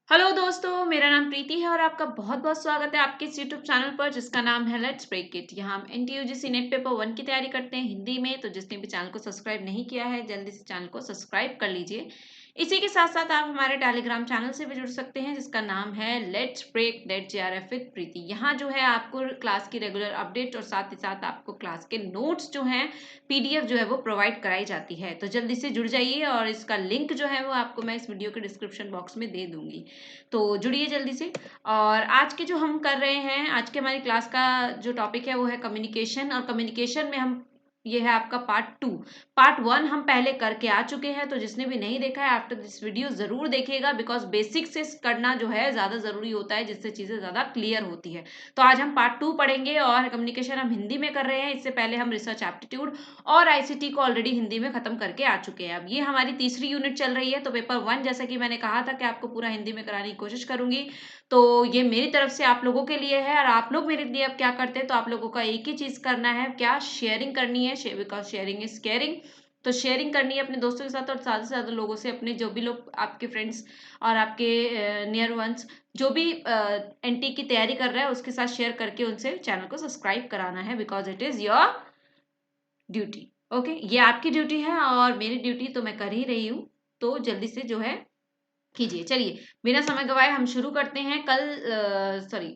Hello दोस्तों, मेरा नाम प्रीति है और आपका बहुत बहुत स्वागत है आपके इस यूट्यूब चैनल पर जिसका नाम है लेट्स ब्रेक इट। यहाँ हम एनटीयूजीसी नेट पेपर 1 की तैयारी करते हैं हिंदी में। तो जिसने भी चैनल को सब्सक्राइब नहीं किया है जल्दी से चैनल को सब्सक्राइब कर लीजिए। इसी के साथ साथ आप हमारे टेलीग्राम चैनल से भी जुड़ सकते हैं जिसका नाम है let's break NET JRF with Preeti. यहाँ जो है आपको क्लास की रेगुलर अपडेट और साथ ही साथ आपको क्लास के नोट्स जो हैं PDF जो है वो प्रोवाइड कराई जाती है। तो जल्दी से जुड़ जाइए और इसका लिंक जो है वो आपको मैं इस वीडियो के डिस्क्रिप्शन बॉक्स में दे दूंगी। तो जुड़िए जल्दी से। और आज के जो हम कर रहे हैं, आज के हमारी क्लास का जो टॉपिक है वो है कम्युनिकेशन। और कम्युनिकेशन में हम ये है आपका पार्ट 1 हम पहले करके आ चुके हैं। तो जिसने भी नहीं देखा है आफ्टर दिस वीडियो जरूर देखिएगा, बिकॉज बेसिक से करना जो है ज्यादा जरूरी होता है, जिससे चीजें ज्यादा क्लियर होती है। तो आज हम पार्ट 2 पढ़ेंगे और कम्युनिकेशन हम हिंदी में कर रहे हैं। इससे पहले हम रिसर्च एप्टीट्यूड और ICT को ऑलरेडी हिंदी में खत्म करके आ चुके हैं। अब ये हमारी तीसरी यूनिट चल रही है। तो पेपर 1 जैसा कि मैंने कहा था कि आपको पूरा हिंदी में कराने की कोशिश करूंगी, तो ये मेरी तरफ से आप लोगों के लिए है। और आप लोग मेरे लिए अब क्या करते हैं, तो आप लोगों का एक ही चीज करना है, क्या शेयरिंग करनी है, बिकॉज शेयरिंग इज केयरिंग। तो शेयरिंग करनी है अपने दोस्तों के साथ और ज्यादा से ज्यादा लोगों से, अपने जो भी लोग आपके फ्रेंड्स और आपके नियर वंस जो भी NT की तैयारी कर रहा है उसके साथ शेयर करके उनसे चैनल को सब्सक्राइब कराना है, because it is your duty. Okay, ये आपकी ड्यूटी है और मेरी ड्यूटी तो मैं कर ही रही हूँ। तो जल्दी से जो है कीजिए। चलिए बिना समय गवाए हम शुरू करते हैं।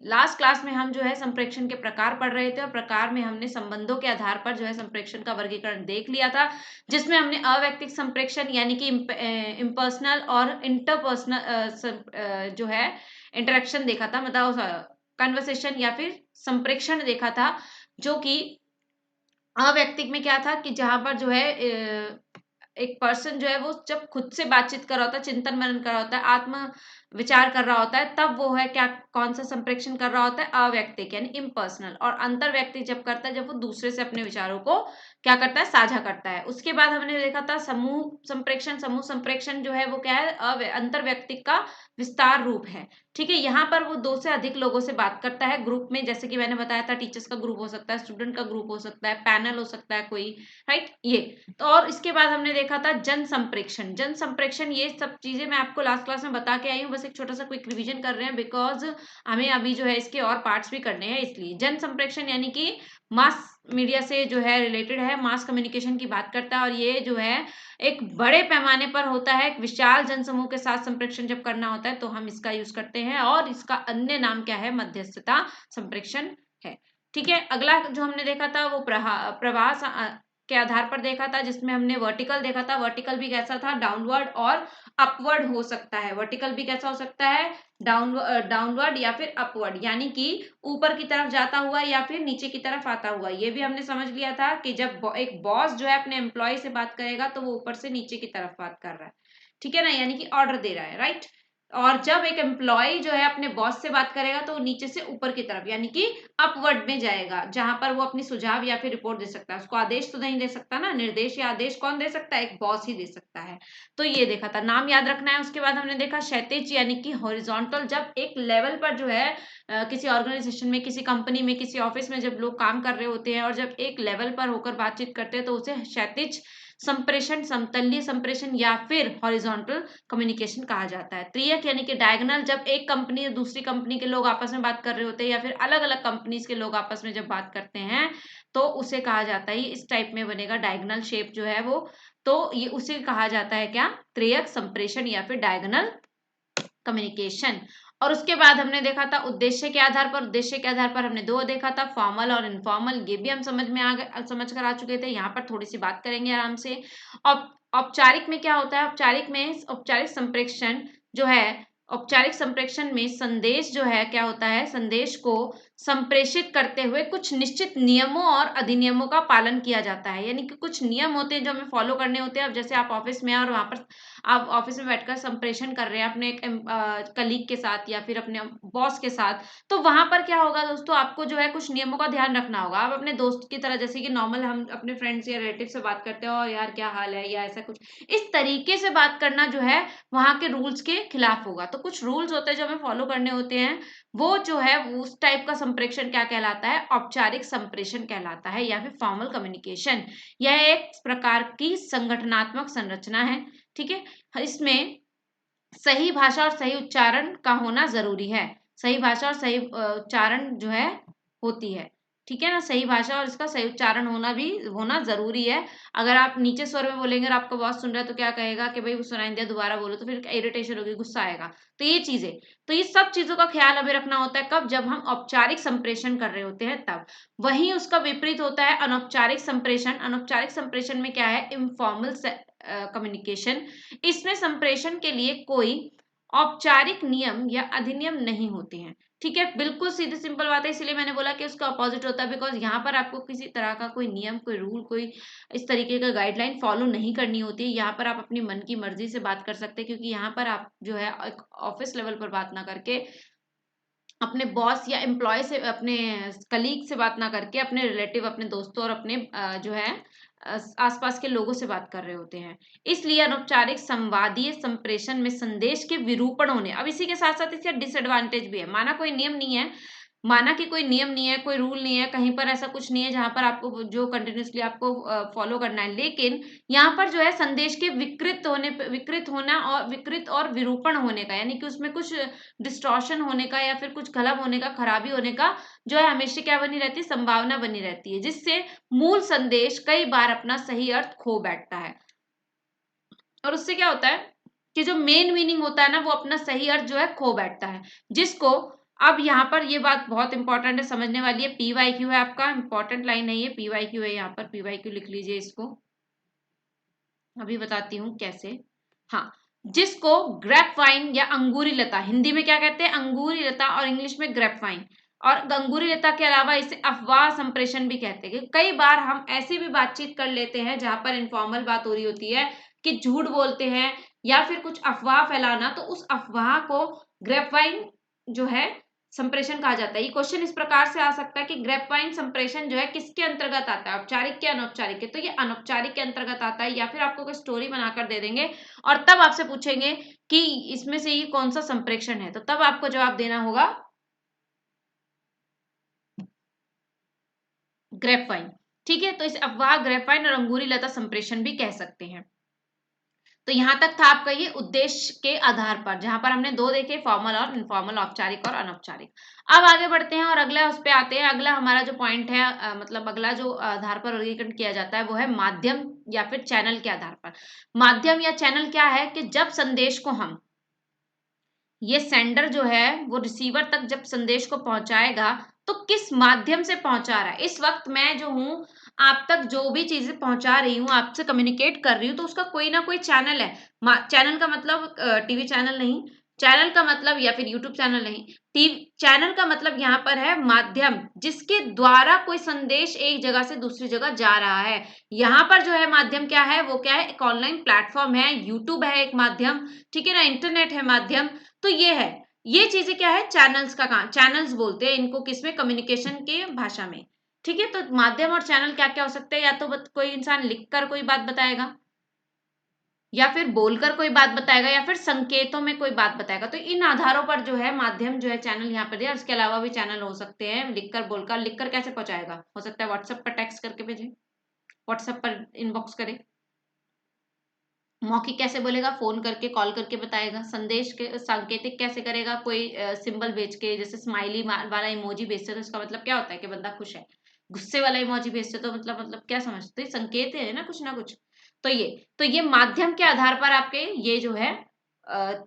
लास्ट क्लास में हम जो है संप्रेक्षण के प्रकार पढ़ रहे थे और प्रकार में हमने संबंधों के आधार पर जो है संप्रेक्षण का वर्गीकरण देख लिया था, जिसमें हमने अवैयक्तिक संप्रेक्षण यानी कि इम्पर्सनल और इंटरपर्सनल जो है इंटरेक्शन देखा था, मतलब कन्वर्सेशन या फिर संप्रेक्षण देखा था। जो कि अव्यक्तिक में क्या था कि जहां पर जो है एक पर्सन जो है वो जब खुद से बातचीत कर रहा होता है, चिंतन मनन कर रहा होता है, आत्म विचार कर रहा होता है, तब वो है क्या, कौन सा संप्रेक्षण कर रहा होता है, अव्यक्तिक यानी इम्पर्सनल। और अंतर व्यक्ति जब करता है, जब वो दूसरे से अपने विचारों को क्या करता है, साझा करता है। उसके बाद हमने देखा था समूह संप्रेक्षण। समूह संप्रेक्षण जो है वो क्या है, अंतर व्यक्तिक का विस्तार रूप है। ठीक है, यहाँ पर वो 2 से अधिक लोगों से बात करता है ग्रुप में, जैसे कि मैंने बताया था टीचर्स का ग्रुप हो सकता है, स्टूडेंट का ग्रुप हो सकता है, पैनल हो सकता है कोई, राइट ये। तो और इसके बाद हमने देखा था जन संप्रेक्षण। जन संप्रेक्षण ये सब चीजें मैं आपको लास्ट क्लास में बता के आई हूँ, बस एक छोटा सा क्विक रिवीजन कर रहे हैं बिकॉज हमें अभी जो है इसके और पार्ट्स भी करने हैं। इसलिए जन संप्रेक्षण यानी कि मास मीडिया से जो है रिलेटेड है, मास कम्युनिकेशन की बात करता है। और ये जो है एक बड़े पैमाने पर होता है, एक विशाल जनसमूह के साथ संप्रेक्षण जब करना होता है तो हम इसका यूज करते हैं। और इसका अन्य नाम क्या है, मध्यस्थता संप्रेक्षण है। ठीक है, अगला जो हमने देखा था वो प्रवाह के आधार पर देखा था, जिसमें हमने वर्टिकल देखा था। वर्टिकल भी कैसा था, डाउनवर्ड और अपवर्ड हो सकता है। वर्टिकल भी कैसा हो सकता है, डाउनवर्ड या फिर अपवर्ड, यानी कि ऊपर की तरफ जाता हुआ या फिर नीचे की तरफ आता हुआ। ये भी हमने समझ लिया था कि जब एक बॉस जो है अपने एम्प्लॉय से बात करेगा तो वो ऊपर से नीचे की तरफ बात कर रहा है, ठीक है ना, यानी कि ऑर्डर दे रहा है, राइट। और जब एक एम्प्लॉय जो है अपने बॉस से बात करेगा तो वो नीचे से ऊपर की तरफ यानी कि अपवर्ड में जाएगा, जहां पर वो अपनी सुझाव या फिर रिपोर्ट दे सकता है। उसको आदेश तो नहीं दे सकता ना, निर्देश या आदेश कौन दे सकता है, एक बॉस ही दे सकता है। तो ये देखा था, नाम याद रखना है। उसके बाद हमने देखा क्षैतिज यानी कि हॉरिजॉन्टल। जब एक लेवल पर जो है किसी ऑर्गेनाइजेशन में, किसी कंपनी में, किसी ऑफिस में जब लोग काम कर रहे होते हैं और जब एक लेवल पर होकर बातचीत करते हैं तो उसे क्षैतिज संप्रेषण, समतलीय संप्रेषण या फिर हॉरिजॉन्टल कम्युनिकेशन कहा जाता है। त्रियक यानी कि डायगोनल। जब एक कंपनी और दूसरी कंपनी के लोग आपस में बात कर रहे होते हैं या फिर अलग अलग कंपनीज के लोग आपस में जब बात करते हैं तो उसे कहा जाता है, इस टाइप में बनेगा डायगोनल शेप जो है वो। तो ये उसे कहा जाता है क्या, त्रियक संप्रेषण या फिर डायगोनल कम्युनिकेशन। और उसके बाद हमने देखा था उद्देश्य के आधार पर। उद्देश्य के आधार पर हमने 2 देखा था, फॉर्मल और इनफॉर्मल। ये भी हम समझ कर आ चुके थे। यहाँ पर थोड़ी सी बात करेंगे आराम से। औपचारिक में क्या होता है, औपचारिक संप्रेषण जो है, औपचारिक संप्रेषण में संदेश जो है क्या होता है, संदेश को संप्रेषित करते हुए कुछ निश्चित नियमों और अधिनियमों का पालन किया जाता है। यानी कि कुछ नियम होते हैं जो हमें फॉलो करने होते हैं। अब जैसे आप ऑफिस में हैं और वहां पर आप ऑफिस में बैठकर संप्रेषण कर रहे हैं अपने कलीग के साथ या फिर अपने बॉस के साथ, तो वहां पर क्या होगा दोस्तों, आपको जो है कुछ नियमों का ध्यान रखना होगा। आप अपने दोस्त की तरह, जैसे कि नॉर्मल हम अपने फ्रेंड्स या रिलेटिव से बात करते हैं, और यार क्या हाल है या ऐसा कुछ, इस तरीके से बात करना जो है वहां के रूल्स के खिलाफ होगा। तो कुछ रूल्स होते हैं जो हमें फॉलो करने होते हैं, वो जो है उस टाइप का संप्रेषण क्या कहलाता है, औपचारिक संप्रेषण कहलाता है या फिर फॉर्मल कम्युनिकेशन। यह एक प्रकार की संगठनात्मक संरचना है। ठीक है, इसमें सही भाषा और सही उच्चारण का होना जरूरी है। सही भाषा और सही उच्चारण जो है होती है, ठीक है ना। सही भाषा और इसका सही उच्चारण होना जरूरी है। अगर आप नीचे स्वर में बोलेंगे और आपका बॉस सुन रहा है तो क्या कहेगा कि भाई वो सुनाई दिया, दोबारा बोलो, तो फिर इरिटेशन होगी, गुस्सा आएगा। तो ये चीजें, तो ये सब चीजों का ख्याल हमें रखना होता है कब, जब हम औपचारिक संप्रेषण कर रहे होते हैं तब। वहीं उसका विपरीत होता है अनौपचारिक संप्रेषण। अनौपचारिक संप्रेषण में क्या है, इनफॉर्मल कम्युनिकेशन। इसमें संप्रेषण के लिए कोई औपचारिक नियम या अधिनियम नहीं होते हैं, ठीक है। बिल्कुल सीधी सिंपल बात है, इसीलिए मैंने बोला कि उसका अपोजिट होता है। बिकॉज यहाँ पर आपको किसी तरह का कोई नियम, कोई रूल, कोई इस तरीके का गाइडलाइन फॉलो नहीं करनी होती है। यहाँ पर आप अपनी मन की मर्जी से बात कर सकते हैं, क्योंकि यहाँ पर आप जो है एक ऑफिस लेवल पर बात ना करके, अपने बॉस या एम्प्लॉय से, अपने कलीग से बात ना करके, अपने रिलेटिव, अपने दोस्तों और अपने जो है आसपास के लोगों से बात कर रहे होते हैं। इसलिए अनौपचारिक संवादीय संप्रेषण में संदेश के विरूपण होने, अब इसी के साथ साथ इसका डिसएडवांटेज भी है। माना कोई नियम नहीं है, माना कि कोई नियम नहीं है, कोई रूल नहीं है, कहीं पर ऐसा कुछ नहीं है जहां पर आपको जो कंटिन्यूसली आपको फॉलो करना है, लेकिन यहाँ पर जो है संदेश के विकृत होना और विकृत और विरूपण होने का, यानी कि उसमें कुछ डिस्टॉर्शन होने का या फिर कुछ गलत होने का, खराबी होने का जो है हमेशा क्या बनी रहती है, संभावना बनी रहती है, जिससे मूल संदेश कई बार अपना सही अर्थ खो बैठता है। और उससे क्या होता है कि जो मेन मीनिंग होता है ना, वो अपना सही अर्थ जो है खो बैठता है, जिसको, अब यहाँ पर ये बात बहुत इंपॉर्टेंट है, समझने वाली है। पीवाईक्यू है आपका, इंपॉर्टेंट लाइन है ये, पीवाईक्यू है, यहाँ पर पीवाईक्यू लिख लीजिए इसको। अभी बताती हूँ कैसे। हाँ, जिसको ग्रेपवाइन या अंगूरी लता, हिंदी में क्या कहते हैं, अंगूरी लता, और इंग्लिश में ग्रेपवाइन, और अंगूरी लता के अलावा इसे अफवाह संप्रेषण भी कहते हैं। कई बार हम ऐसी भी बातचीत कर लेते हैं जहां पर इनफॉर्मल बात हो रही होती है, कि झूठ बोलते हैं या फिर कुछ अफवाह फैलाना, तो उस अफवाह को ग्रेपवाइन जो है संप्रेषण कहा जाता है। ये क्वेश्चन इस प्रकार से आ सकता है कि ग्रेपवाइन संप्रेषण जो है किसके अंतर्गत आता है, औपचारिक के अनौपचारिक के। तो ये अनौपचारिक के अंतर्गत आता है, या फिर आपको कोई स्टोरी बनाकर दे देंगे और तब आपसे पूछेंगे कि इसमें से ये कौन सा संप्रेषण है, तो तब आपको जवाब देना होगा ग्रेपवाइन, ठीक है। तो इस अफवाह, ग्रेपवाइन और अंगूरी लता संप्रेषण भी कह सकते हैं। तो यहां तक था आपका ये उद्देश्य के आधार पर, जहां पर हमने दो देखे, फॉर्मल और इनफॉर्मल, औपचारिक और अनौपचारिक। अब आगे बढ़ते हैं और अगला उस पे आते हैं। अगला हमारा जो पॉइंट है, मतलब अगला जो आधार पर वर्गीकरण किया जाता है वो है माध्यम या फिर चैनल के आधार पर। माध्यम या चैनल क्या है, कि जब संदेश को हम, ये सेंडर जो है वो रिसीवर तक जब संदेश को पहुंचाएगा, तो किस माध्यम से पहुंचा रहा है। इस वक्त मैं जो हूं, आप तक जो भी चीजें पहुंचा रही हूँ, आपसे कम्युनिकेट कर रही हूँ, तो उसका कोई ना कोई चैनल है। चैनल का मतलब टीवी चैनल नहीं, चैनल का मतलब, या फिर यूट्यूब चैनल नहीं, टीवी चैनल का मतलब यहाँ पर है माध्यम, जिसके द्वारा कोई संदेश एक जगह से दूसरी जगह जा रहा है। यहाँ पर जो है माध्यम क्या है, वो क्या है, एक ऑनलाइन प्लेटफॉर्म है, यूट्यूब है एक माध्यम, ठीक है ना, इंटरनेट है माध्यम। तो ये है, ये चीजें क्या है, चैनल्स का काम, चैनल्स बोलते हैं इनको, किसमें, कम्युनिकेशन के भाषा में, ठीक है। तो माध्यम और चैनल क्या क्या हो सकते हैं, या तो कोई इंसान लिखकर कोई बात बताएगा, या फिर बोलकर कोई बात बताएगा, या फिर संकेतों में कोई बात बताएगा। तो इन आधारों पर जो है माध्यम जो है, चैनल यहाँ पर दिया। उसके अलावा भी चैनल हो सकते हैं, लिखकर, बोलकर। लिखकर कैसे पहुंचाएगा, हो सकता है व्हाट्सएप पर टेक्स्ट करके भेजे, व्हाट्सएप पर इनबॉक्स करे। मौखिक कैसे बोलेगा, फोन करके, कॉल करके बताएगा। संदेश के सांकेतिक कैसे करेगा, कोई सिंबल भेज के, जैसे स्माइली वाला इमोजी भेजते, तो इसका मतलब क्या होता है कि बंदा खुश है। गुस्से वाला इमोजी भेजते तो मतलब क्या समझते, संकेत है ना कुछ। तो ये माध्यम के आधार पर आपके ये जो है अ,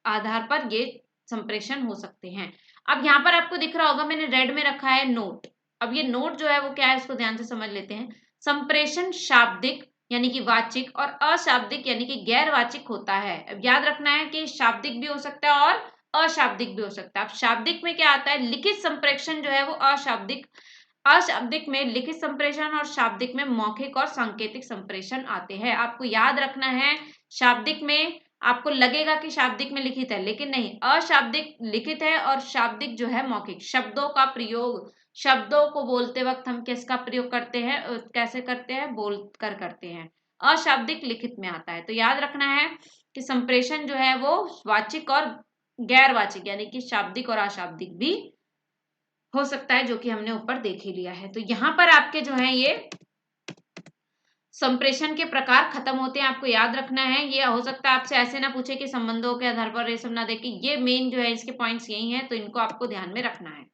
आधार पर ये संप्रेषण हो सकते हैं। अब यहाँ पर आपको दिख रहा होगा, मैंने रेड में रखा है नोट। अब ये नोट जो है वो क्या है, इसको ध्यान से समझ लेते हैं। संप्रेषण शाब्दिक यानी कि वाचिक, और अशाब्दिक यानी कि गैर वाचिक होता है। अब याद रखना है कि शाब्दिक भी हो सकता है और अशाब्दिक भी हो सकता है। अब शाब्दिक में क्या आता है, लिखित संप्रेषण जो है वो अशाब्दिक, अशाब्दिक में लिखित संप्रेषण, और शाब्दिक में मौखिक और सांकेतिक संप्रेषण आते हैं। आपको याद रखना है, शाब्दिक में आपको लगेगा कि शाब्दिक में लिखित है, लेकिन नहीं, अशाब्दिक लिखित है और शाब्दिक जो है मौखिक। शब्दों का प्रयोग, शब्दों को बोलते वक्त हम किसका प्रयोग करते हैं, कैसे करते हैं, बोल कर करते हैं। अशाब्दिक लिखित में आता है। तो याद रखना है कि संप्रेषण जो है वो वाचिक और गैर वाचिक यानी कि शाब्दिक और अशाब्दिक भी हो सकता है, जो कि हमने ऊपर देख ही लिया है। तो यहाँ पर आपके जो है ये संप्रेषण के प्रकार खत्म होते हैं, आपको याद रखना है। ये हो सकता है आपसे ऐसे ना पूछे कि संबंधों के आधार पर ये सब ना देखे, ये मेन जो है इसके पॉइंट्स यही हैं, तो इनको आपको ध्यान में रखना है।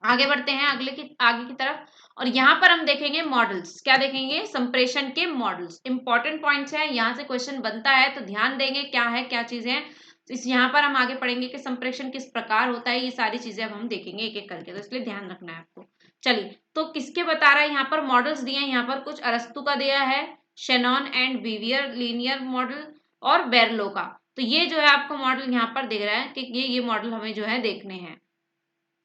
आगे बढ़ते हैं आगे की तरफ, और यहाँ पर हम देखेंगे मॉडल्स। क्या देखेंगे? संप्रेषण के मॉडल्स। इंपॉर्टेंट पॉइंट्स हैं, यहाँ से क्वेश्चन बनता है तो ध्यान देंगे क्या है क्या चीजें हैं। इस यहाँ पर हम आगे पढ़ेंगे कि संप्रेषण किस प्रकार होता है, ये सारी चीजें अब हम देखेंगे एक एक करके, तो इसलिए ध्यान रखना है आपको। चलिए, तो किसके बता रहा है यहाँ पर? मॉडल्स दिए हैं यहाँ पर, कुछ अरस्तु का दिया है, शेनॉन एंड विवियर लीनियर मॉडल, और बेरलो का। तो ये जो है आपको मॉडल यहाँ पर दिख रहा है कि ये मॉडल हमें जो है देखने हैं।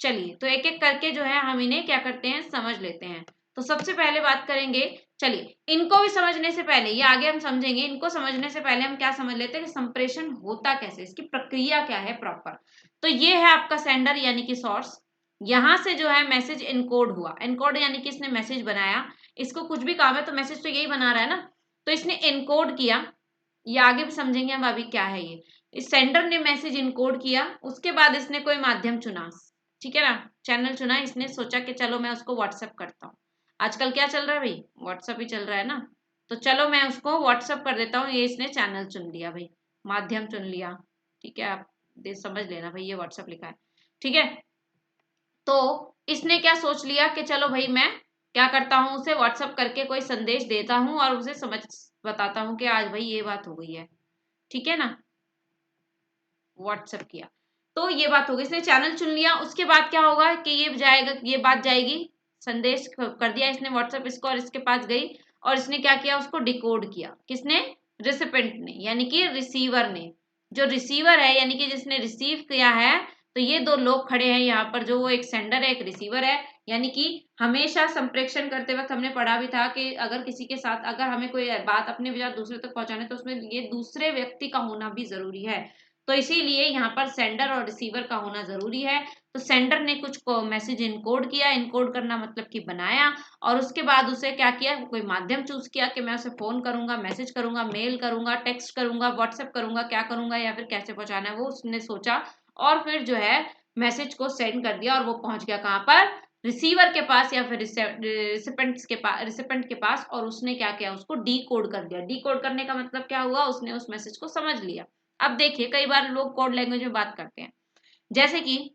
चलिए, तो एक एक करके जो है हम इन्हें क्या करते हैं, समझ लेते हैं। तो सबसे पहले बात करेंगे, चलिए इनको भी समझने से पहले, ये आगे हम समझेंगे, इनको समझने से पहले हम क्या समझ लेते हैं कि संप्रेषण होता कैसे, इसकी प्रक्रिया क्या है प्रॉपर। तो ये है आपका सेंडर यानी कि सोर्स, यहां से जो है मैसेज इनकोड हुआ। इनकोड यानी कि इसने मैसेज बनाया, इसको कुछ भी काम है तो मैसेज तो यही बना रहा है ना, तो इसने इनकोड किया। ये आगे भी समझेंगे हम अभी क्या है ये। इस सेंडर ने मैसेज इनकोड किया, उसके बाद इसने कोई माध्यम चुना, ठीक है ना, चैनल चुना। इसने सोचा कि चलो मैं उसको व्हाट्सएप करता हूँ। आजकल क्या चल रहा है भाई? व्हाट्सएप ही चल रहा है ना, तो चलो मैं उसको व्हाट्सएप कर देता हूँ। ये इसने चैनल चुन लिया भाई, माध्यम चुन लिया, ठीक है, आप समझ लेना भाई, ये व्हाट्सएप लिखा है, ठीक है। तो इसने क्या सोच लिया कि चलो भाई मैं क्या करता हूँ, उसे व्हाट्सएप करके कोई संदेश देता हूँ और उसे समझ बताता हूँ कि आज भाई ये बात हो गई है, ठीक है ना। व्हाट्सएप किया तो ये बात हो गई, इसने चैनल चुन लिया। उसके बाद क्या होगा कि ये जाएगा, ये बात जाएगी, संदेश कर दिया इसने व्हाट्सएप इसको, और इसके पास गई, और इसने क्या किया, उसको डिकोड किया। किसने? रिसिपेंट ने, यानी कि रिसीवर ने। जो रिसीवर है यानी कि जिसने रिसीव किया है, तो ये दो लोग खड़े हैं यहाँ पर, जो वो एक सेंडर है एक रिसीवर है। यानी कि हमेशा संप्रेषण करते वक्त हमने पढ़ा भी था कि अगर किसी के साथ, अगर हमें कोई बात अपने विचार दूसरे तक पहुंचाने, तो उसमें ये दूसरे व्यक्ति का होना भी जरूरी है। तो इसीलिए यहाँ पर सेंडर और रिसीवर का होना जरूरी है। तो सेंडर ने कुछ को मैसेज इनकोड किया, इनकोड करना मतलब कि बनाया, और उसके बाद उसे क्या किया, कोई माध्यम चूज किया कि मैं उसे फोन करूंगा, मैसेज करूंगा, मेल करूंगा, टेक्स्ट करूंगा, व्हाट्सएप करूंगा, क्या करूंगा, या फिर कैसे पहुंचाना है वो उसने सोचा, और फिर जो है मैसेज को सेंड कर दिया, और वो पहुंच गया कहाँ पर? रिसीवर के पास या फिर रिसिपेंट के पास। और उसने क्या किया, उसको डी कोड कर दिया। डी कोड करने का मतलब क्या हुआ, उसने उस मैसेज को समझ लिया। अब देखिए, कई बार लोग कोड लैंग्वेज में बात करते हैं, जैसे कि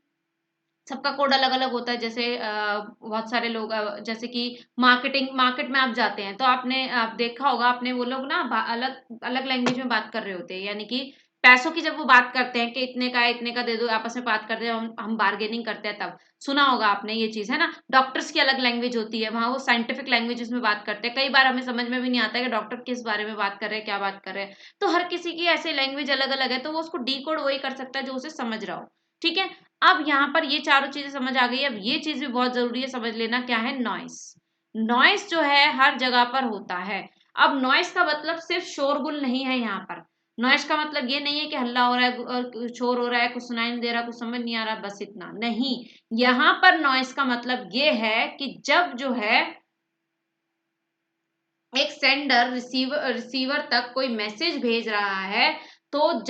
सबका कोड अलग अलग होता है। जैसे बहुत सारे लोग जैसे कि मार्केट में आप जाते हैं तो आप देखा होगा आपने, वो लोग ना अलग अलग लैंग्वेज में बात कर रहे होते हैं। यानी कि पैसों की जब वो बात करते हैं कि इतने का दे दो, आपस में बात करते हैं, हम बार्गेनिंग करते हैं, तब सुना होगा आपने ये चीज, है ना। डॉक्टर्स की अलग लैंग्वेज होती है, वहां वो साइंटिफिक लैंग्वेज में बात करते हैं। कई बार हमें समझ में भी नहीं आता है कि डॉक्टर किस बारे में बात कर रहे हैं, क्या बात कर रहे हैं। तो हर किसी की ऐसे लैंग्वेज अलग अलग है, तो वो उसको डी कोड वही कर सकता है जो उसे समझ रहा हो, ठीक है। अब यहाँ पर ये चारों चीजें समझ आ गई। अब ये चीज भी बहुत जरूरी है समझ लेना, क्या है? नॉइस। नॉइस जो है हर जगह पर होता है। अब नॉइस का मतलब सिर्फ शोरगुल नहीं है यहाँ पर। नॉइस का मतलब ये नहीं है कि हल्ला हो रहा है और शोर हो रहा है, कुछ सुनाई नहीं दे रहा, कुछ समझ नहीं आ रहा, बस इतना नहीं। यहाँ पर नॉइस का मतलब ये है कि जब जो है एक सेंडर रिसीवर तक कोई मैसेज भेज रहा है, तो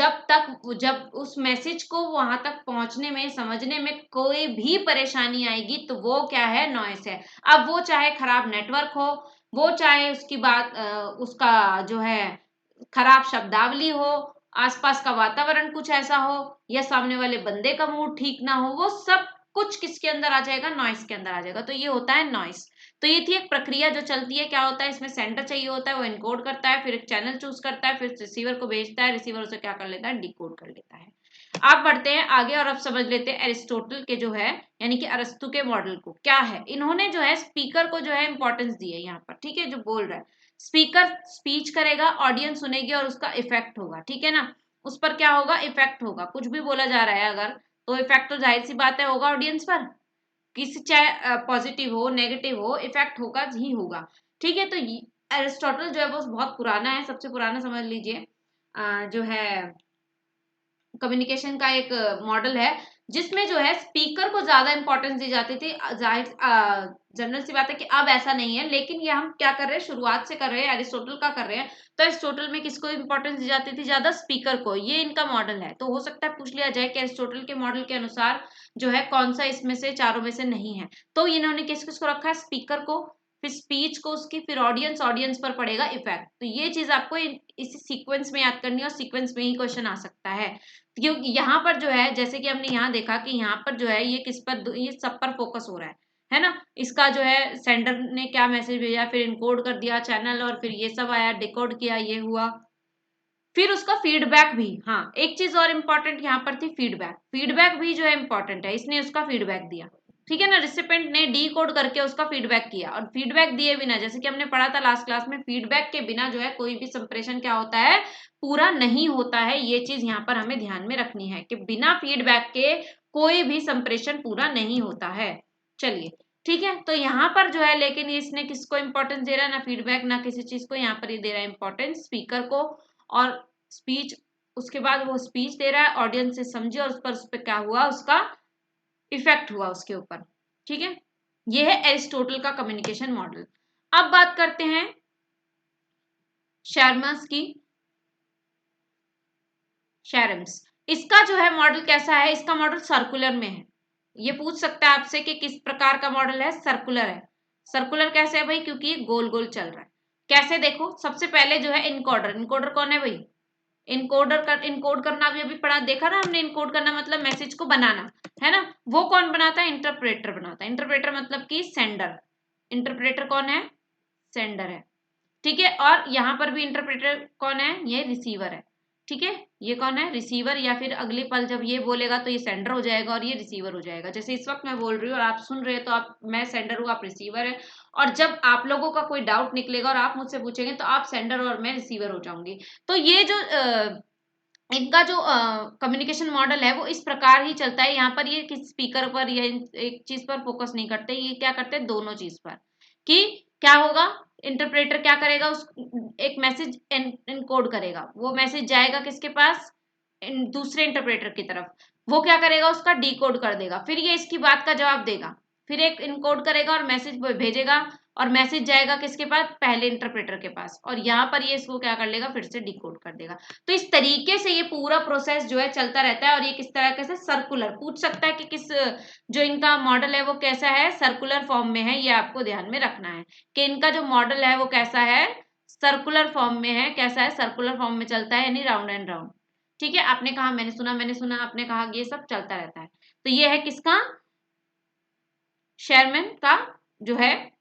जब उस मैसेज को वहां तक पहुंचने में, समझने में कोई भी परेशानी आएगी, तो वो क्या है? नॉइस है। अब वो चाहे खराब नेटवर्क हो, वो चाहे उसकी बात उसका जो है खराब शब्दावली हो, आसपास का वातावरण कुछ ऐसा हो, या सामने वाले बंदे का मूड ठीक ना हो, वो सब कुछ किसके अंदर आ जाएगा? नॉइस के अंदर आ जाएगा। तो ये होता है नॉइस। तो ये थी एक प्रक्रिया जो चलती है। क्या होता है इसमें? सेंडर चाहिए होता है, वो इनकोड करता है, फिर एक चैनल चूज करता है, फिर रिसीवर को भेजता है, रिसीवर उसे क्या कर लेता है? डिकोड कर लेता है। आप बढ़ते हैं आगे और अब समझ लेते हैं एरिस्टोटल के जो है, यानी कि अरस्तु के मॉडल को। क्या है, इन्होंने जो है स्पीकर को जो है इंपॉर्टेंस दी है यहाँ पर, ठीक है। जो बोल रहा है, स्पीकर स्पीच करेगा, ऑडियंस सुनेगी और उसका इफेक्ट होगा, ठीक है ना। उस पर क्या होगा? इफेक्ट होगा। कुछ भी बोला जा रहा है अगर, तो इफेक्ट तो जाहिर सी बात है होगा ऑडियंस पर। किसी चाहे पॉजिटिव हो नेगेटिव हो, इफेक्ट होगा ही होगा, ठीक है। तो एरिस्टोटल जो है वो बहुत पुराना है, सबसे पुराना समझ लीजिए जो है कम्युनिकेशन का एक मॉडल है, जिसमें जो है स्पीकर को ज्यादा इंपॉर्टेंस दी जाती थी। जाहिर जनरल सी बात है कि अब ऐसा नहीं है, लेकिन ये हम क्या कर रहे हैं, शुरुआत से कर रहे हैं, एरिस्टोटल का कर रहे हैं। तो एरिस्टोटल में किसको इंपॉर्टेंस दी जाती थी? ज्यादा स्पीकर को। ये इनका मॉडल है। तो हो सकता है पूछ लिया जाए कि एरिस्टोटल के मॉडल के अनुसार जो है कौन सा इसमें से चारों में से नहीं है। तो इन्होंने किस किस को रखा है? स्पीकर को, फिर स्पीच को उसकी, फिर ऑडियंस पर पड़ेगा इफेक्ट। तो ये चीज आपको इस सीक्वेंस में याद करनी है और सीक्वेंस में ही क्वेश्चन आ सकता है। क्योंकि यहाँ पर जो है, जैसे कि हमने यहाँ देखा कि यहाँ पर जो है ये किस पर, ये सब पर फोकस हो रहा है ना। इसका जो है सेंडर ने क्या मैसेज भेजा, फिर इनकोड कर दिया चैनल, और फिर ये सब आया, डिकोड किया, ये हुआ। फिर उसका फीडबैक भी, हाँ एक चीज और इम्पोर्टेंट यहाँ पर थी, फीडबैक। फीडबैक भी जो है इम्पोर्टेंट है, इसने उसका फीडबैक दिया, ठीक है ना। रिसिपेंट ने डी कोड करके उसका फीडबैक किया, और फीडबैक दिए बिना, जैसे कि हमने पढ़ा था लास्ट क्लास में, फीडबैक के बिना जो है कोई भी संप्रेषण क्या होता है, पूरा नहीं होता है। ये चीज यहाँ पर हमें ध्यान में रखनी है कि बिना फीडबैक के कोई भी संप्रेषण पूरा नहीं होता है। चलिए ठीक है, तो यहाँ पर जो है, लेकिन इसने किसको इंपॉर्टेंस दे रहा है, ना फीडबैक ना किसी चीज को, यहाँ पर ये दे रहा है इंपॉर्टेंस स्पीकर को, और स्पीच, उसके बाद वो स्पीच दे रहा है, ऑडियंस से समझे, और उस पर क्या हुआ, उसका इफेक्ट हुआ उसके ऊपर, ठीक है। ये है एरिस्टोटल का कम्युनिकेशन मॉडल। अब बात करते हैं शर्मस की, शैरम्स। इसका जो है मॉडल कैसा है, इसका मॉडल सर्कुलर में है। ये पूछ सकता है आपसे कि किस प्रकार का मॉडल है, सर्कुलर है। सर्कुलर कैसे है भाई, क्योंकि ये गोल गोल चल रहा है। कैसे, देखो सबसे पहले जो है इनकोडर। इनकोडर कौन है भाई, इनकोड करना अभी पढ़ा, देखा ना हमने। इनकोड करना मतलब मैसेज को बनाना, है ना। वो कौन बनाता है, इंटरप्रेटर बनाता है। इंटरप्रेटर मतलब कि सेंडर। इंटरप्रेटर कौन है, सेंडर है, ठीक है। और यहाँ पर भी इंटरप्रेटर कौन है, ये रिसीवर है, ठीक है। ये कौन है, रिसीवर, या फिर अगले पल जब ये बोलेगा तो ये सेंडर हो जाएगा और ये रिसीवर हो जाएगा। जैसे इस वक्त मैं बोल रही हूँ और आप सुन रहे हो, तो आप, मैं सेंडर हूँ, आप रिसीवर है। और जब आप लोगों का कोई डाउट निकलेगा और आप मुझसे पूछेंगे, तो आप सेंडर और मैं रिसीवर हो जाऊंगी। तो ये जो इनका जो कम्युनिकेशन मॉडल है वो इस प्रकार ही चलता है। यहाँ पर ये किस स्पीकर पर या एक चीज पर फोकस नहीं करते, ये क्या करते हैं, दोनों चीज पर। कि क्या होगा, इंटरप्रेटर क्या करेगा, उस एक मैसेज एनकोड करेगा, वो मैसेज जाएगा किसके पास, दूसरे इंटरप्रेटर की तरफ। वो क्या करेगा, उसका डीकोड कर देगा, फिर ये इसकी बात का जवाब देगा, फिर एक इनकोड करेगा और मैसेज भेजेगा, और मैसेज जाएगा किसके पास, पहले इंटरप्रेटर के पास, और यहाँ पर ये इसको क्या कर लेगा, फिर से डिकोड कर देगा। तो इस तरीके से ये पूरा प्रोसेस जो है चलता रहता है। और ये किस तरह से, सर्कुलर, पूछ सकता है कि किस, जो इनका मॉडल है वो कैसा है, सर्कुलर फॉर्म में है। ये आपको ध्यान में रखना है कि इनका जो मॉडल है वो कैसा है, सर्कुलर फॉर्म में है। कैसा है, सर्कुलर फॉर्म में चलता है, यानी राउंड एंड राउंड, ठीक है। आपने कहा मैंने सुना, मैंने सुना आपने कहा, ये सब चलता रहता है। तो ये है किसका, शेरमैन का जो है,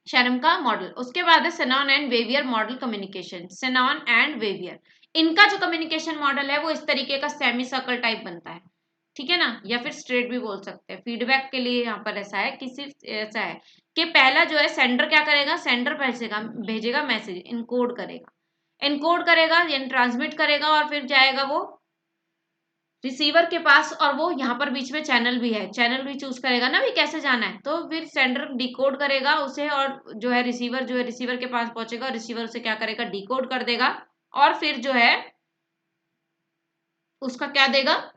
शर्म का मॉडल। उसके बाद है xenon and waiver model communication. Xenon and waiver, इनका जो कम्युनिकेशन मॉडल है वो इस तरीके का सेमी सर्कल टाइप बनता है, ठीक है ना, या फिर स्ट्रेट भी बोल सकते हैं। फीडबैक के लिए यहाँ पर ऐसा है कि सिर्फ ऐसा है कि पहला जो है सेंडर क्या करेगा, सेंडर भेजेगा मैसेज, इनकोड करेगा यानी ट्रांसमिट करेगा, और फिर जाएगा वो रिसीवर के पास, और वो यहाँ पर बीच में चैनल भी है, चैनल भी चूज करेगा ना भी कैसे जाना है। तो फिर सेंडर डिकोड करेगा उसे, और जो है रिसीवर के पास पहुंचेगा, रिसीवर उसे क्या करेगा, डिकोड कर देगा, और फिर जो है उसका क्या देगा,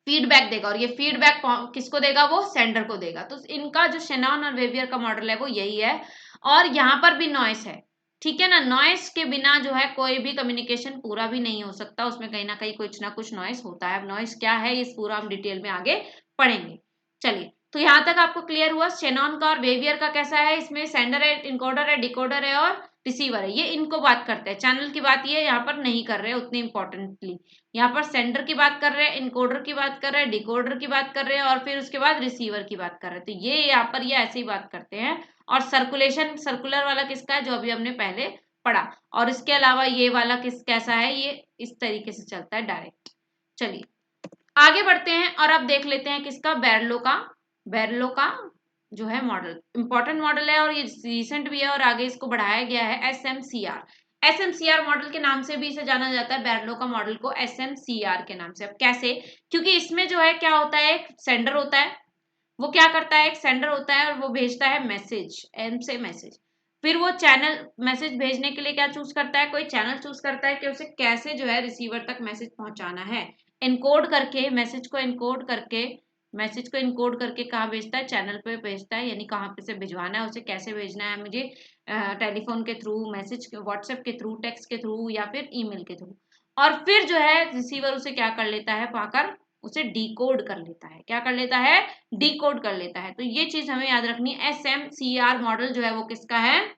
फीडबैक देगा। और ये फीडबैक किसको देगा, वो सेंडर को देगा। तो इनका जो शेनॉन और वेवियर का मॉडल है वो यही है। और यहाँ पर भी नॉइस है, ठीक है ना। नॉइस के बिना जो है कोई भी कम्युनिकेशन पूरा भी नहीं हो सकता, उसमें कहीं ना कहीं कुछ ना कुछ नॉइस होता है। अब नॉइस क्या है, इस पूरा हम डिटेल में आगे पढ़ेंगे। चलिए, तो यहाँ तक आपको क्लियर हुआ शेनॉन का और वेवियर का कैसा है। इसमें सेंडर है, इनकोडर है, डिकोडर है और रिसीवर है, ये इनको बात करते हैं। चैनल की बात ये यहाँ पर नहीं कर रहे उतनी इंपॉर्टेंटली। यहाँ पर सेंडर की बात कर रहे हैं, इनकोडर की बात कर रहे हैं, डिकोडर की बात कर रहे हैं, और फिर उसके बाद रिसीवर की बात कर रहे हैं। तो ये यहाँ पर ये ऐसे ही बात करते हैं। और सर्कुलर वाला किसका है, जो अभी हमने पहले पढ़ा। और इसके अलावा ये वाला कैसा है, ये इस तरीके से चलता है डायरेक्ट। चलिए आगे बढ़ते हैं और अब देख लेते हैं किसका, बैरलो का जो है मॉडल, इंपॉर्टेंट मॉडल है और ये रिसेंट भी है, और आगे इसको बढ़ाया गया है एसएमसीआर मॉडल के नाम से भी इसे जाना जाता है। बैरलो का मॉडल को एसएमसीआर के नाम से। अब कैसे, क्योंकि इसमें जो है क्या होता है, एक सेंडर होता है, वो क्या करता है, एक सेंडर होता है और वो भेजता है मैसेज, एम से मैसेज। फिर वो चैनल, मैसेज भेजने के लिए क्या चूज करता है, कोई चैनल चूज करता है कि उसे कैसे जो है रिसीवर तक मैसेज पहुंचाना है। एनकोड करके मैसेज को इनकोड करके कहाँ भेजता है, चैनल पे भेजता है, यानी कहाँ पे से भिजवाना है, उसे कैसे भेजना है मुझे, टेलीफोन के थ्रू, मैसेज व्हाट्सएप के थ्रू, टेक्स्ट के थ्रू, या फिर ईमेल के थ्रू। और फिर जो है रिसीवर उसे क्या कर लेता है, पाकर उसे डिकोड कर लेता है। क्या कर लेता है? डिकोड कर लेता है। तो ये चीज हमें याद रखनी है। SMCR मॉडल जो है वो किसका है?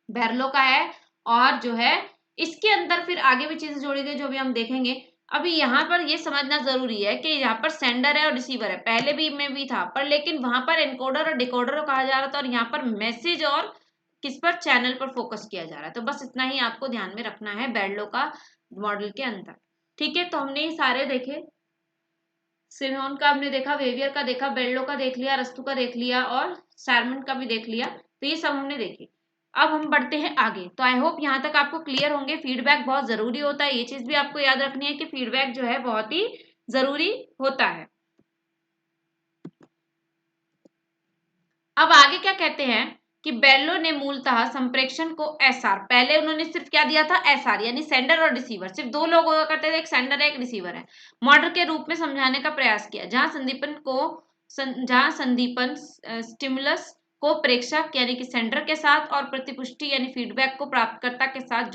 बेरलो का है। और जो है इसके अंदर फिर आगे भी चीजें जोड़ी गई जो भी हम देखेंगे। अभी यहाँ पर ये समझना जरूरी है कि यहाँ पर सेंडर है और रिसीवर है, पहले भी में भी था, पर लेकिन वहां पर एनकोडर और डिकोडर कहा जा रहा था, और यहाँ पर मैसेज और किस पर? चैनल पर फोकस किया जा रहा है। तो बस इतना ही आपको ध्यान में रखना है बेरलो का मॉडल के अंदर। ठीक है, तो हमने ये सारे देखे। सिमोन का हमने देखा, वेवियर का देखा, बेरलो का देख लिया, अरस्तु का देख लिया और सार्मन का भी देख लिया। तो ये सब हमने देखे। अब हम बढ़ते हैं आगे। तो आई होप यहाँ तक आपको क्लियर होंगे। फीडबैक बहुत जरूरी होता है, ये चीज भी आपको याद रखनी है कि फीडबैक जो है बहुत ही जरूरी होता है। अब आगे क्या कहते हैं कि बेरलो ने मूलतः संप्रेषण को एसआर, पहले उन्होंने सिर्फ क्या दिया था? एसआर, यानी सेंडर और रिसीवर, सिर्फ दो लोग हुआ करते थे, एक सेंडर है एक रिसीवर है, मॉडल के रूप में समझाने का प्रयास किया, जहां संदीपन स्टिमुलस को प्रेषक यानी कि सेंडर के साथ और प्रतिपुष्टि यानी फीडबैक को प्राप्तकर्ता के साथ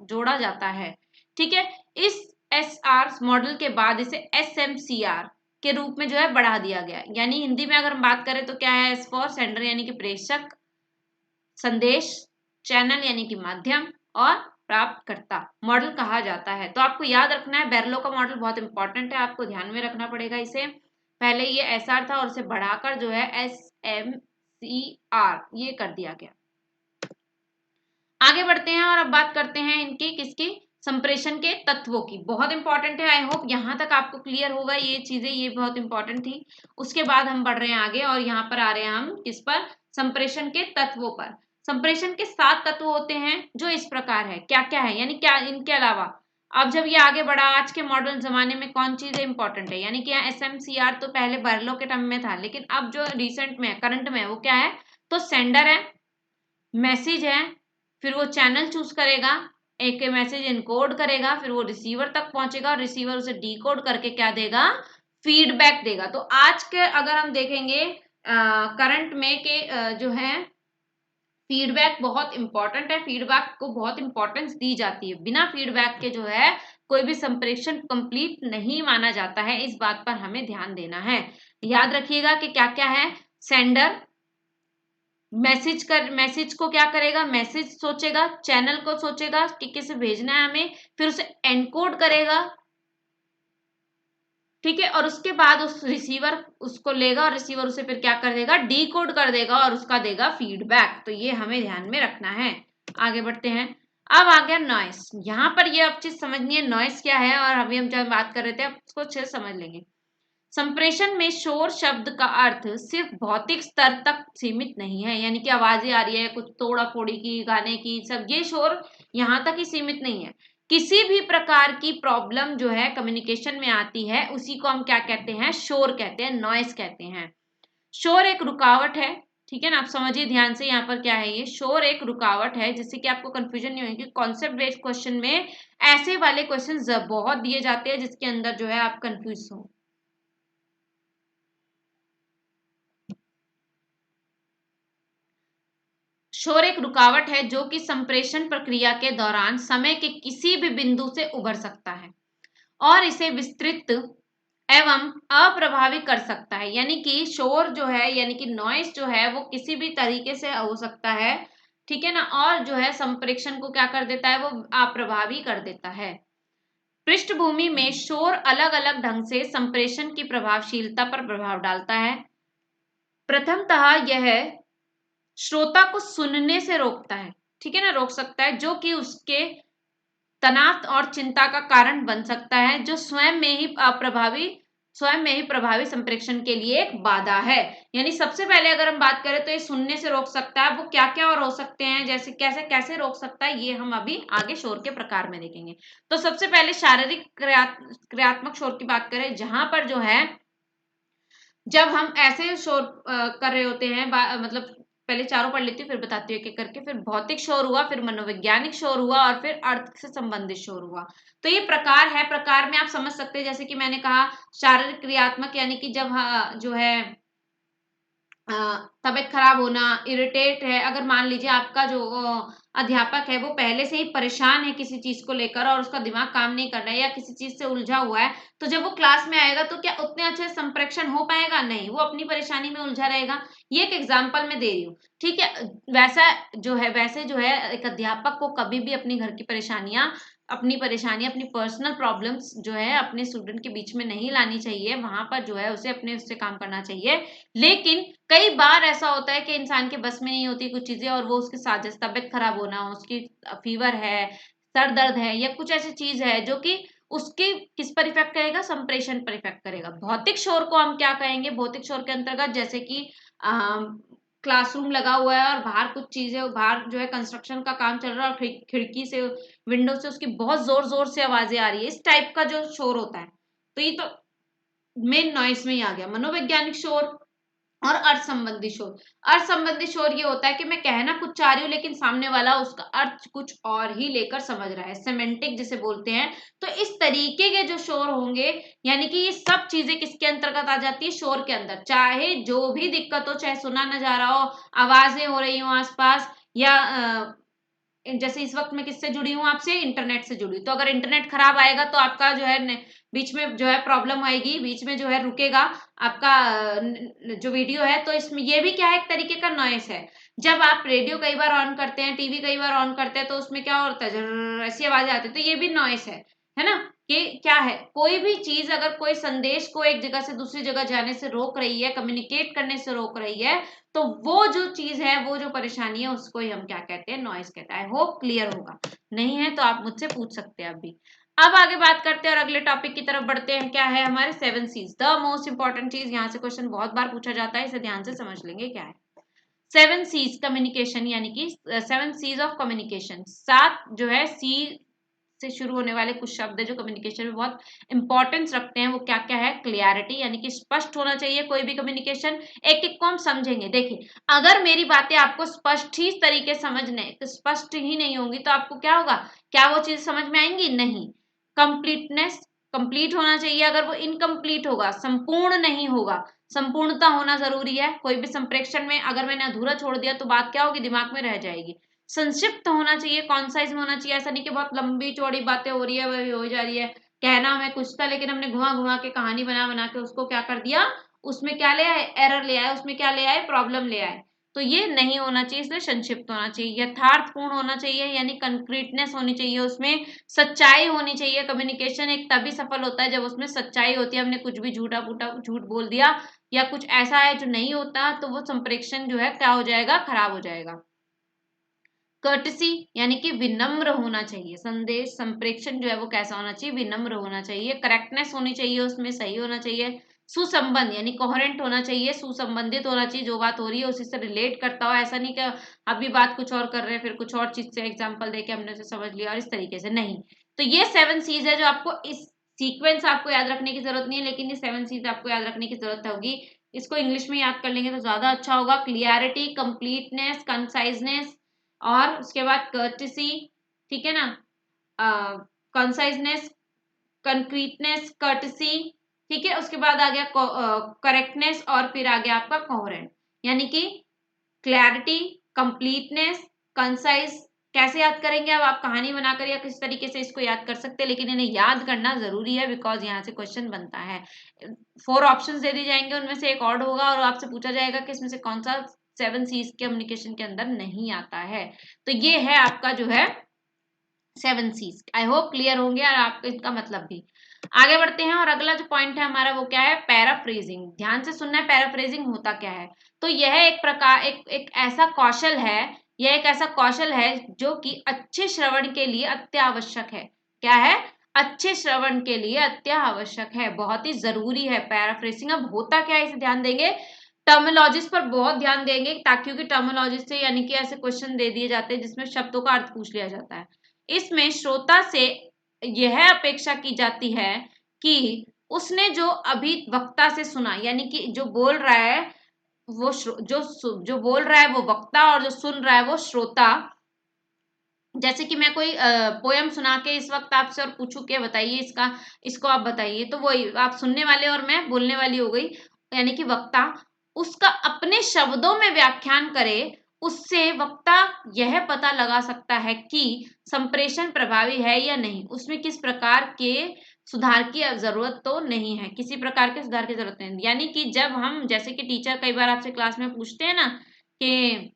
जोड़ा जाता है। ठीक है, इस एसआर मॉडल के बाद इसे एसएमसीआर के रूप में जो है बढ़ा दिया गया। यानी हिंदी में अगर हम बात करें तो क्या है? एस फॉर सेंडर यानी कि प्रेषक, संदेश, चैनल यानी कि माध्यम, और प्राप्तकर्ता मॉडल कहा जाता है। तो आपको याद रखना है बेरलो का मॉडल बहुत इंपॉर्टेंट है, आपको ध्यान में रखना पड़ेगा इसे। पहले ये एसआर था और उसे बढ़ाकर जो है एसएमसीआर ये कर दिया गया। आगे बढ़ते हैं और अब बात करते हैं इनकी किसकी? संप्रेषण के तत्वों की। बहुत इंपॉर्टेंट है, आई होप यहाँ तक आपको क्लियर होगा ये चीजें, ये बहुत इंपॉर्टेंट थी। उसके बाद हम बढ़ रहे हैं आगे और यहाँ पर आ रहे हैं हम किस पर? संप्रेषण के तत्वों पर। संप्रेषण के 7 तत्व होते हैं जो इस प्रकार है। क्या क्या है? यानी क्या इनके अलावा अब जब ये आगे बढ़ा, आज के मॉडर्न जमाने में कौन चीजें इंपॉर्टेंट है? यानी कि यहाँ एसएमसीआर तो पहले बेरलो के टर्म में था, लेकिन अब जो रिसेंट में करंट में है वो क्या है? तो सेंडर है, मैसेज है, फिर वो चैनल चूज करेगा, एक मैसेज इनकोड करेगा, फिर वो रिसीवर तक पहुंचेगा और रिसीवर उसे डिकोड करके क्या देगा? फीडबैक देगा। तो आज के अगर हम देखेंगे करंट में के जो है फीडबैक बहुत इंपॉर्टेंट है, फीडबैक को बहुत इंपॉर्टेंस दी जाती है। बिना फीडबैक के जो है कोई भी संप्रेषण कंप्लीट नहीं माना जाता है। इस बात पर हमें ध्यान देना है। याद रखिएगा कि क्या क्या है? सेंडर मैसेज को क्या करेगा? मैसेज सोचेगा, चैनल को सोचेगा कि किसे भेजना है हमें, फिर उसे एनकोड करेगा। ठीक है, और उसके बाद उस रिसीवर उसको लेगा और रिसीवर उसे फिर क्या कर देगा? डीकोड कर देगा और उसका देगा फीडबैक। तो ये हमें ध्यान में रखना है। आगे बढ़ते हैं। अब आ गया नॉइस। यहाँ पर ये अब चीज समझनी है नॉइस क्या है, और अभी हम जब बात कर रहे थे अब उसको अच्छे से समझ लेंगे। संप्रेषण में शोर शब्द का अर्थ सिर्फ भौतिक स्तर तक सीमित नहीं है, यानी कि आवाजें आ रही है कुछ तोड़ा फोड़ी की, गाने की, सब ये शोर यहाँ तक ही सीमित नहीं है। किसी भी प्रकार की प्रॉब्लम जो है कम्युनिकेशन में आती है उसी को हम क्या कहते हैं? शोर कहते हैं, नॉइस कहते हैं। शोर एक रुकावट है। ठीक है ना, आप समझिए ध्यान से यहाँ पर क्या है? ये शोर एक रुकावट है, जिससे कि आपको कंफ्यूजन नहीं होगी। कॉन्सेप्ट बेस्ड क्वेश्चन में ऐसे वाले क्वेश्चन बहुत दिए जाते हैं जिसके अंदर जो है आप कंफ्यूज हो। शोर एक रुकावट है जो कि संप्रेषण प्रक्रिया के दौरान समय के किसी भी बिंदु से उभर सकता है और इसे विस्तृत एवं अप्रभावी कर सकता है। यानी कि शोर जो है यानी कि नॉइस जो है वो किसी भी तरीके से हो सकता है। ठीक है ना, और जो है संप्रेषण को क्या कर देता है? वो अप्रभावी कर देता है। पृष्ठभूमि में शोर अलग अलग ढंग से संप्रेषण की प्रभावशीलता पर प्रभाव डालता है। प्रथमतः यह श्रोता को सुनने से रोकता है। ठीक है ना, रोक सकता है, जो कि उसके तनाव और चिंता का कारण बन सकता है, जो स्वयं में ही प्रभावी संप्रेषण के लिए एक बाधा है। यानी सबसे पहले अगर हम बात करें तो ये सुनने से रोक सकता है। वो क्या क्या और हो सकते हैं, जैसे कैसे कैसे रोक सकता है, ये हम अभी आगे शोर के प्रकार में देखेंगे। तो सबसे पहले शारीरिक क्रियात्मक शोर की बात करें, जहां पर जो है जब हम ऐसे शोर कर रहे होते हैं, मतलब पहले चारों पढ़ लेती हूँ फिर बताती हूँ एक एक करके। फिर भौतिक शोर हुआ, फिर मनोवैज्ञानिक शोर हुआ, और फिर अर्थ से संबंधित शोर हुआ। तो ये प्रकार है, प्रकार में आप समझ सकते हैं, जैसे कि मैंने कहा शारीरिक क्रियात्मक, यानी कि जब जो है तबीयत खराब होना, इरिटेट है, अगर मान लीजिए आपका जो अध्यापक है वो पहले से ही परेशान है किसी चीज को लेकर और उसका दिमाग काम नहीं कर रहा है या किसी चीज से उलझा हुआ है, तो जब वो क्लास में आएगा तो क्या उतने अच्छे संप्रेषण हो पाएगा? नहीं, वो अपनी परेशानी में उलझा रहेगा। ये एक एग्जाम्पल मैं दे रही हूँ, ठीक है। वैसे जो है एक अध्यापक को कभी भी अपनी परेशानी, अपनी पर्सनल प्रॉब्लम्स जो है अपने स्टूडेंट के बीच में नहीं लानी चाहिए। वहां पर जो है उसे अपने उससे काम करना चाहिए। लेकिन कई बार ऐसा होता है कि इंसान के बस में नहीं होती कुछ चीजें और वो उसके साथ, जैसे तबीयत खराब होना, उसकी फीवर है, सर दर्द है या कुछ ऐसी चीज है जो कि उसके किस पर इफेक्ट करेगा? संप्रेषण पर इफेक्ट करेगा। भौतिक शोर को हम क्या कहेंगे? भौतिक शोर के अंतर्गत जैसे कि क्लासरूम लगा हुआ है और बाहर कुछ चीजें, बाहर जो है कंस्ट्रक्शन का काम चल रहा है और खिड़की से, विंडो से उसकी बहुत जोर जोर से आवाजें आ रही है, इस टाइप का जो शोर होता है, तो ये तो मेन नॉइस में ही आ गया। मनोवैज्ञानिक शोर और अर्थ संबंधी शोर। अर्थ संबंधी शोर ये होता है कि मैं कहना कुछ चाह रही हूँ लेकिन सामने वाला उसका अर्थ कुछ और ही लेकर समझ रहा है, सेमेंटिक जिसे बोलते हैं। तो इस तरीके के जो शोर होंगे, यानी कि ये सब चीजें किसके अंतर्गत आ जाती है? शोर के अंदर। चाहे जो भी दिक्कत हो, चाहे सुना न जा रहा हो, आवाजें हो रही हो आसपास, या जैसे इस वक्त मैं किससे जुड़ी हूँ आपसे? इंटरनेट से जुड़ी। तो अगर इंटरनेट खराब आएगा तो आपका जो है बीच में जो है प्रॉब्लम आएगी, बीच में जो है रुकेगा आपका जो वीडियो है। तो इसमें ये भी क्या है? एक तरीके का नॉइस है। जब आप रेडियो कई बार ऑन करते हैं, टीवी कई बार ऑन करते हैं, तो उसमें क्या होता है? जर्र ऐसी आवाजें आती है, तो ये भी नॉइस है ना? कि क्या है? कोई भी चीज अगर कोई संदेश को एक जगह से दूसरी जगह जाने से रोक रही है, कम्युनिकेट करने से रोक रही है, तो वो जो चीज है, वो जो परेशानी है, उसको ही हम क्या कहते हैं? नॉइस कहते हैं। आई होप क्लियर होगा। नहीं है तो आप मुझसे पूछ सकते हैं अभी। अब आगे बात करते हैं और अगले टॉपिक की तरफ बढ़ते हैं। क्या है हमारे? 7 C's, द मोस्ट इंपॉर्टेंट चीज। यहाँ से क्वेश्चन बहुत बार पूछा जाता है, इसे ध्यान से समझ लेंगे क्या है। 7 C's कम्युनिकेशन, यानी कि 7 C's ऑफ कम्युनिकेशन। 7 जो है सी से शुरू होने वाले कुछ शब्द है जो कम्युनिकेशन में बहुत इंपॉर्टेंस रखते हैं। वो क्या क्या है? क्लियरिटी, यानी कि स्पष्ट होना चाहिए कोई भी कम्युनिकेशन। एक एक को हम समझेंगे। देखिए, अगर मेरी बातें आपको स्पष्ट ही तरीके समझने, तो स्पष्ट ही नहीं होंगी तो आपको क्या होगा? क्या वो चीज समझ में आएंगी? नहीं। कंप्लीटनेस, कंप्लीट होना चाहिए। अगर वो इनकम्प्लीट होगा, संपूर्ण नहीं होगा, संपूर्णता होना जरूरी है। कोई भी संप्रेषण में अगर मैंने अधूरा छोड़ दिया तो बात क्या होगी? दिमाग में रह जाएगी। संक्षिप्त होना चाहिए, कॉन्साइज में होना चाहिए। ऐसा नहीं कि बहुत लंबी चौड़ी बातें हो रही है, वही हो जा रही है। कहना हमें कुछ था लेकिन हमने घुमा घुमा के, कहानी बना बना के उसको क्या कर दिया? उसमें क्या ले आए? एरर ले आए। उसमें क्या ले आए? प्रॉब्लम ले आए। तो ये नहीं होना चाहिए, इसलिए संक्षिप्त होना चाहिए। यथार्थपूर्ण होना चाहिए, यानी कंक्रीटनेस होनी चाहिए उसमें। सच्चाई होनी चाहिए। कम्युनिकेशन एक तभी सफल होता है जब उसमें सच्चाई होती है। हमने कुछ भी झूठा फूटा झूठ बोल दिया या कुछ ऐसा है जो नहीं होता, तो वो संप्रेषण जो है क्या हो जाएगा? खराब हो जाएगा। कर्टसी, यानी कि विनम्र होना चाहिए। संदेश संप्रेषण जो है वो कैसा होना चाहिए? विनम्र होना चाहिए। करेक्टनेस होनी चाहिए उसमें, सही होना चाहिए। सुसंबंध, यानी कोहेरेंट होना चाहिए, सुसंबंधित होना चाहिए। जो बात हो रही है उसी से रिलेट करता हो। ऐसा नहीं कि अभी बात कुछ और कर रहे हैं, फिर कुछ और चीज से एग्जाम्पल देके हमने उसे समझ लिया और इस तरीके से नहीं। तो ये 7 C's है जो आपको, इस सीक्वेंस आपको याद रखने की जरूरत नहीं है, लेकिन ये 7 C's आपको याद रखने की जरूरत होगी। इसको इंग्लिश में याद कर लेंगे तो ज्यादा अच्छा होगा। क्लियरिटी, कंप्लीटनेस, कंसाइजनेस, और उसके बाद कर्टिसी, ठीक है ना? कंसाइजनेस, कंक्रीटनेस, कर्टिसी, ठीक है। उसके बाद आ गया करेक्टनेस और फिर आ गया आपका कोहेरेंट, यानी कि क्लैरिटी, कंप्लीटनेस, कंसाइज। कैसे याद करेंगे? अब आप कहानी बनाकर या किस तरीके से इसको याद कर सकते हैं, लेकिन इन्हें याद करना जरूरी है बिकॉज यहाँ से क्वेश्चन बनता है। 4 ऑप्शंस दे दिए जाएंगे, उनमें से एक ऑड होगा और आपसे पूछा जाएगा कि इसमें से कौन सा 7 C's कम्युनिकेशन के अंदर नहीं आता है। तो ये है आपका जो है 7 C's। आई होप क्लियर होंगे और आपको इसका मतलब भी। आगे बढ़ते हैं और अगला जो पॉइंट है हमारा वो क्या है? पैराफ्रेजिंग। ध्यान से सुनना है, पैराफ्रेजिंग होता क्या है? तो यह एक प्रकार एक ऐसा कौशल है, यह एक ऐसा कौशल है जो कि अच्छे श्रवण के लिए अत्यावश्यक है। क्या है? अच्छे श्रवण के लिए अत्यावश्यक है, बहुत ही जरूरी है पैराफ्रेजिंग। अब होता क्या है, इसे ध्यान देंगे। टर्मिनोलॉजीज पर बहुत ध्यान देंगे, ताकि क्योंकि टर्मिनोलॉजी से, यानी कि ऐसे क्वेश्चन दे दिए जाते हैं जिसमें शब्दों का अर्थ पूछ लिया जाता है। इसमें श्रोता से यह अपेक्षा की जाती है कि उसने जो अभी वक्ता से सुना, यानी कि जो बोल रहा है वो जो बोल रहा है वो वक्ता और जो सुन रहा है वो श्रोता। जैसे कि मैं कोई पोयम सुना के इस वक्त आपसे और पूछूं कि बताइए इसका, इसको आप बताइए, तो वही आप सुनने वाले और मैं बोलने वाली हो गई, यानी कि वक्ता। उसका अपने शब्दों में व्याख्यान करे, उससे वक्ता यह पता लगा सकता है कि संप्रेषण प्रभावी है या नहीं, उसमें किस प्रकार के सुधार की जरूरत तो नहीं है, किसी प्रकार के सुधार की जरूरत नहीं। यानी कि जब हम, जैसे कि टीचर कई बार आपसे क्लास में पूछते हैं ना कि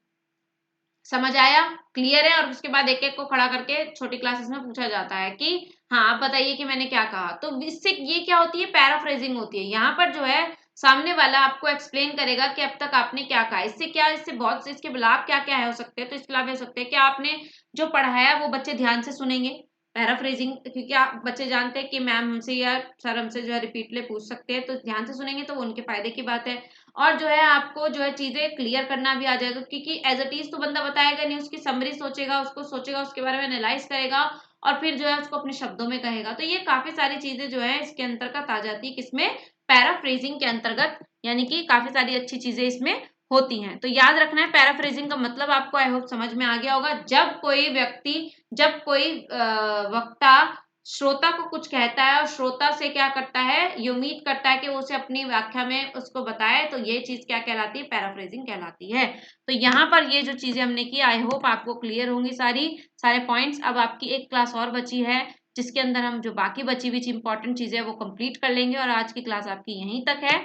समझ आया, क्लियर है, और उसके बाद एक एक को खड़ा करके छोटी क्लासेस में पूछा जाता है कि हाँ आप बताइए कि मैंने क्या कहा, तो इससे ये क्या होती है, पैराफ्रेजिंग होती है। यहाँ पर जो है सामने वाला आपको एक्सप्लेन करेगा कि अब तक आपने क्या कहा। इससे क्या, इससे बहुत से इसके लाभ क्या क्या है हो सकते हैं, तो इसके लाभ हो सकते हैं कि आपने जो पढ़ाया वो बच्चे ध्यान से सुनेंगे, पैराफ्रेजिंग, क्योंकि आप बच्चे जानते हैं कि मैम हमसे या सर हमसे जो है रिपीटले पूछ सकते हैं, तो ध्यान से सुनेंगे तो वो उनके फायदे की बात है। और जो है आपको जो है चीजें क्लियर करना भी आ जाएगा, क्योंकि एज अ टीज तो बंदा बताएगा नहीं, उसकी समरी सोचेगा, उसको सोचेगा, उसके बारे में एनालाइज करेगा और फिर जो है उसको अपने शब्दों में कहेगा। तो ये काफी सारी चीजें जो है इसके अंतर्गत आ जाती है, किसमें, पैराफ्रेजिंग के अंतर्गत, यानी कि काफी सारी अच्छी चीजें इसमें होती हैं। तो याद रखना है, पैराफ्रेजिंग का मतलब आपको आई होप समझ में आ गया होगा। जब कोई व्यक्ति, जब कोई वक्ता श्रोता को कुछ कहता है और श्रोता से क्या करता है, ये उम्मीद करता है कि वो उसे अपनी व्याख्या में उसको बताए, तो ये चीज क्या कहलाती है, पैराफ्रेजिंग कहलाती है। तो यहाँ पर ये जो चीजें हमने की, आई होप आपको क्लियर होंगी सारे पॉइंट्स। अब आपकी एक क्लास और बची है, जिसके अंदर हम जो बाकी बची हुई इंपॉर्टेंट चीजें वो कंप्लीट कर लेंगे, और आज की क्लास आपकी यहीं तक है।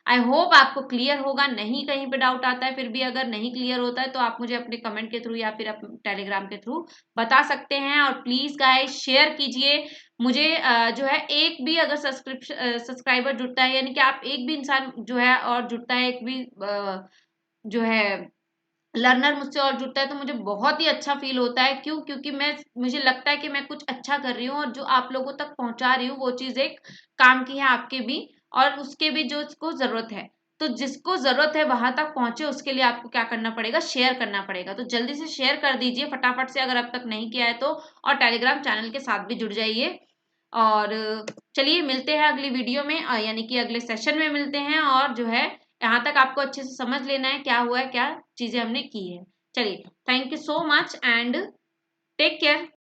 आई होप आपको क्लियर होगा, नहीं कहीं पे डाउट आता है, फिर भी अगर नहीं क्लियर होता है तो आप मुझे अपने कमेंट के थ्रू या फिर टेलीग्राम के थ्रू बता सकते हैं। और प्लीज गाइस शेयर कीजिए मुझे, जो है एक भी अगर सब्सक्राइबर जुड़ता है, यानी कि आप एक भी इंसान जो है और जुड़ता है, एक भी जो है लर्नर मुझसे और जुड़ता है, तो मुझे बहुत ही अच्छा फील होता है। क्यों? क्योंकि मुझे लगता है कि मैं कुछ अच्छा कर रही हूँ और जो आप लोगों तक पहुंचा रही हूँ वो चीज एक काम की है आपके भी, और उसके भी जो इसको जरूरत है। तो जिसको जरूरत है वहां तक पहुंचे, उसके लिए आपको क्या करना पड़ेगा, शेयर करना पड़ेगा। तो जल्दी से शेयर कर दीजिए फटाफट से, अगर अब तक नहीं किया है तो, और टेलीग्राम चैनल के साथ भी जुड़ जाइए। और चलिए मिलते हैं अगली वीडियो में, यानी कि अगले सेशन में मिलते हैं। और जो है यहाँ तक आपको अच्छे से समझ लेना है क्या हुआ है, क्या चीजें हमने की है। चलिए, thank you so much and take care.